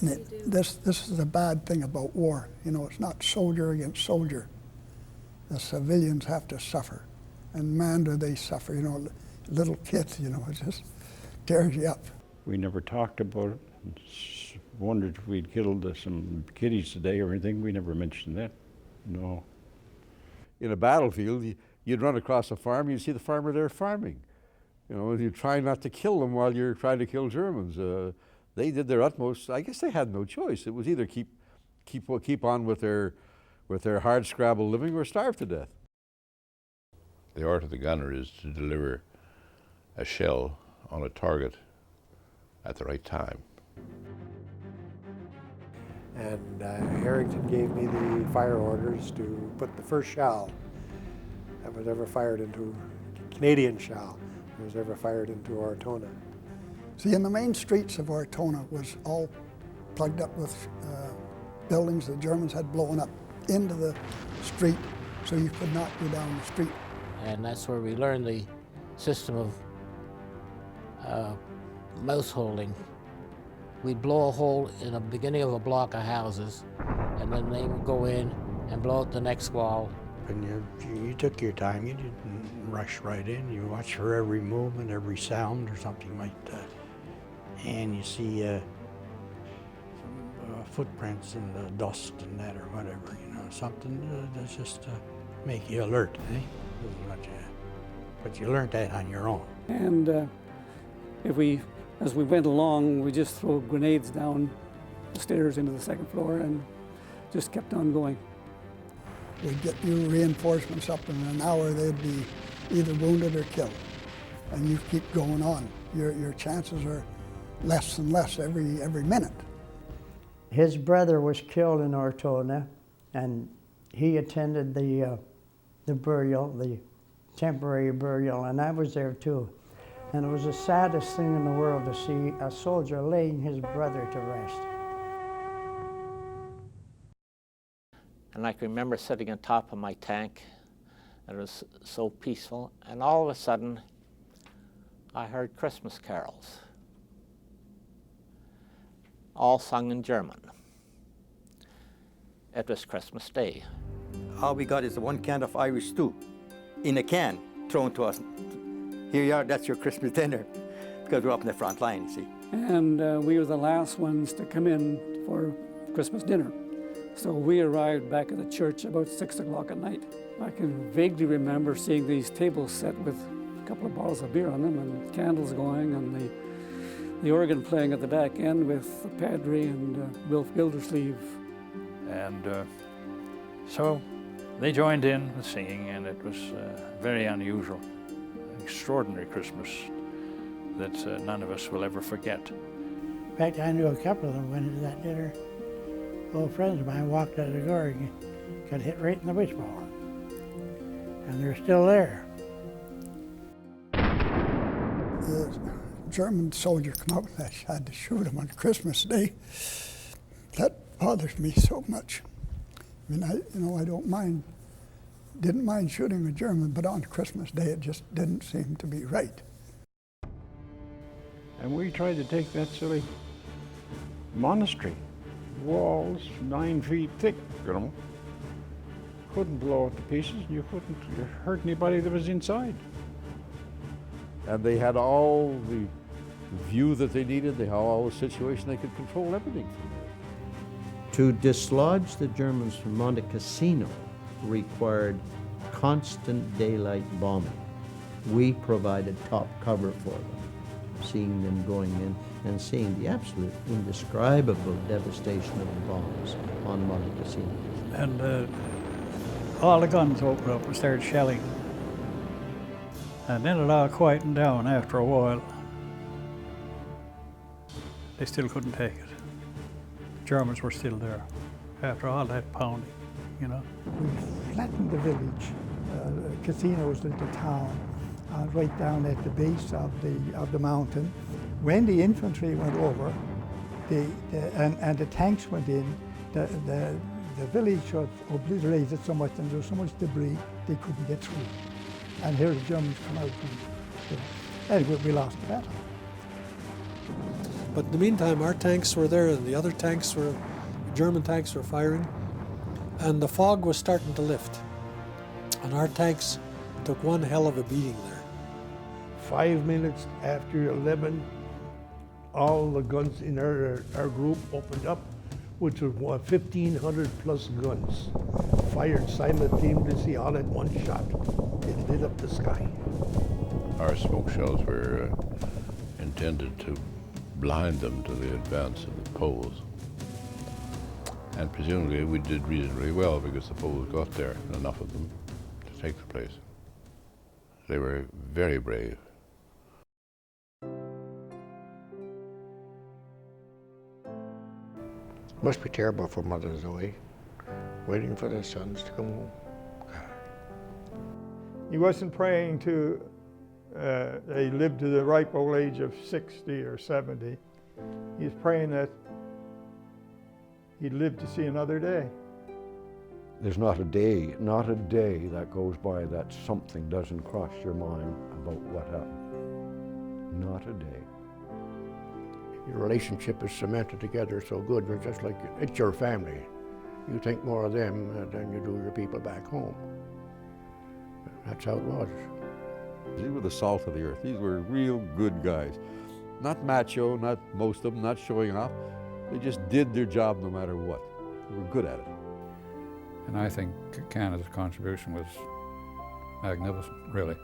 This is the bad thing about war. You know, it's not soldier against soldier. The civilians have to suffer, and man, do they suffer. You know, little kids. You know, it just tears you up. We never talked about it. Wondered if we'd killed some kiddies today or anything. We never mentioned that. No. In a battlefield, you'd run across a farm, you'd see the farmer there farming. You know, you try not to kill them while you're trying to kill Germans. They did their utmost. I guess they had no choice. It was either keep on with their hard scrabble living or starve to death. The art of the gunner is to deliver a shell on a target at the right time. And Harrington gave me the fire orders to put the first shell that was ever fired into, Canadian shell, that was ever fired into Ortona. See, in the main streets of Ortona was all plugged up with buildings the Germans had blown up into the street, so you could not go down the street. And that's where we learned the system of mouse holding. We'd blow a hole in the beginning of a block of houses, and then they would go in and blow out the next wall. And you took your time, you didn't rush right in. You watched for every movement, every sound or something like that. And you see footprints in the dust and that or whatever, you know, something that's just to make you alert, eh? But you learned that on your own. And as we went along, we just throw grenades down the stairs into the second floor and just kept on going. We'd get new reinforcements up in an hour, they'd be either wounded or killed. And you keep going on. Your chances are less and less every minute. His brother was killed in Ortona, and he attended the burial, the temporary burial, and I was there too. And it was the saddest thing in the world to see a soldier laying his brother to rest. And I can remember sitting on top of my tank, and it was so peaceful, and all of a sudden, I heard Christmas carols, all sung in German. It was Christmas Day. All we got is one can of Irish stew in a can thrown to us. Here you are, that's your Christmas dinner, because we're up in the front line, you see. And we were the last ones to come in for Christmas dinner. So we arrived back at the church about 6 o'clock at night. I can vaguely remember seeing these tables set with a couple of bottles of beer on them and candles going, and the organ playing at the back end with the Padre and Wilf Gildersleeve. And so they joined in with singing, and it was very unusual, an extraordinary Christmas that none of us will ever forget. In fact, I knew a couple of them went to that dinner. Old friends of mine walked out the door and got hit right in the wishbone. And they're still there. The German soldier come out and I had to shoot him on Christmas Day. That bothers me so much. I mean, I didn't mind shooting a German, but on Christmas Day it just didn't seem to be right. And we tried to take that silly monastery, walls 9 feet thick, you know. Couldn't blow it to pieces, and you couldn't hurt anybody that was inside. And they had all the view that they needed, they had all the situation, they could control everything from there. To dislodge the Germans from Monte Cassino required constant daylight bombing. We provided top cover for them, seeing them going in and seeing the absolute indescribable devastation of the bombs on Monte Cassino. And all the guns opened up and started shelling. And then it all quietened down after a while. They still couldn't take it. The Germans were still there after all that pounding, you know. We flattened the village. Casino's little town, right down at the base of the mountain. When the infantry went over, and the tanks went in, the village was obliterated so much, and there was so much debris they couldn't get through. And here the Germans come out, and anyway, we lost the battle. But in the meantime, our tanks were there and the other tanks were, German tanks were firing, and the fog was starting to lift. And our tanks took one hell of a beating there. 5 minutes after 11, all the guns in our group opened up, which was 1,500 plus guns, fired simultaneously all at one shot. It lit up the sky. Our smoke shells were intended to blind them to the advance of the Poles. And presumably we did reasonably well because the Poles got there, enough of them, to take the place. They were very brave. Must be terrible for mothers away, waiting for their sons to come home. He wasn't praying to they live to the ripe old age of 60 or 70. He's praying that he'd live to see another day. There's not a day that goes by that something doesn't cross your mind about what happened. Not a day. Your relationship is cemented together so good, you're just like, it's your family. You think more of them than you do your people back home. That's how it was. They were the salt of the earth. These were real good guys. Not macho, not most of them, not showing off. They just did their job no matter what. They were good at it. And I think Canada's contribution was magnificent, really.